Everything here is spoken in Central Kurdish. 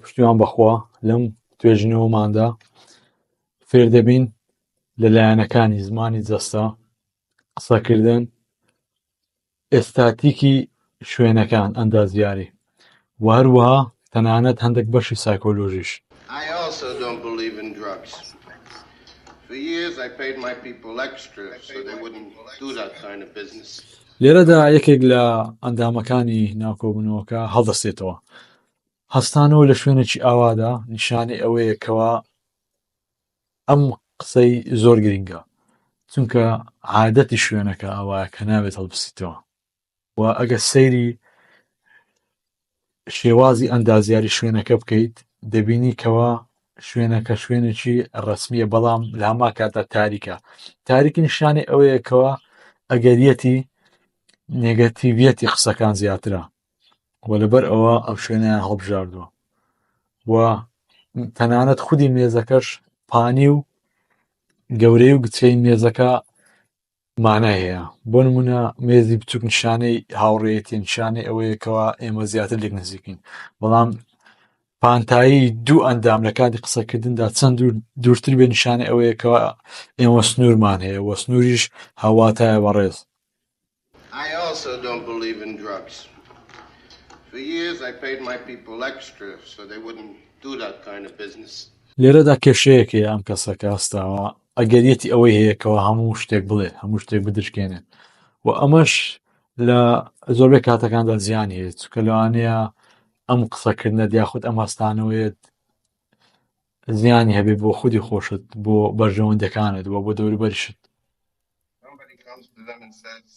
پشتیوان بەخوا لەم توێژینەوەماندا فێر دەبین لەلایەنەکانی زمانی جەستە قسەکردن، ئێستاتیکی شوێنەکان ئەندازیاری و هەروەها تەنانەت هەندێک بەشی سایکۆلۆژیش. I also don't believe in drugs. For years I paid my people extra so they wouldn't do that kind of business. لێرەدا یەکێک لە ئەندامەکانی ناوکۆبوونەوەکە هەڵدەستێتەوە. هەستانەوە لە شوێنێکی ئاوادا نیشانەی ئەوەیە کەوا ئەم قسەی زۆر گرینگە، چونکە عادەتی شوێنەکە ئەوەیە کە نابێت هەڵبستیتەوە و ئەگە سەیری شێوازی ئەندازیاری شوێنەکە بکەیت دەبینی کەوا شوێنەکە شوێنێکی ڕەسمیە بەڵام لە هەما کاتە تاریکە. تاریکی نیشانەی ئەوەیە کەوا ئەگەریەتی نێگەتیڤیەتی قسەکان زیاترە و لەبەر ئەوە ئەم شوێنیان هەڵبژاردووە و تەنانەت خودی مێزەکەش پانی و گەورەی و گچەی مێزەکە مانای هەیە. بۆ نمونە مێزی بچووک نیشانەی هاوڕێیەتی، نیشانەی ئەوەیە کەوا ئێمە زیاتر لێک نزیکین، بەڵام پانتایی دوو ئەندام لە کاتی قسەکردندا چەند دوورتر بێ نیشانەی ئەوەیە کەوا ئێمە سنوورمان هەیە و سنووریش هاواتایە بەڕێز. I also don't believe in drugs. For years I paid my people extra so they wouldn't do that kind of business. لێرەدا کێشەیەکێ ئەم کەسەکە هەستاوە ئەگەریەتی ئەوەی هەیە کەوا هەموو شتێک بڵێ، هەموو شتێک بدرشکێنێ و ئەمەش لە زۆربەی کاتەکاندا زیانی هەیە، چونکە لەوانەیە ئەم قسەکردنە یاخود ئەم هەستانەوەیەت زیانی هەبێ بۆ خودی خۆشت، بۆ بەرژەوەندەکانت و بۆ دەوروبەریشت. Somebody comes to them and says,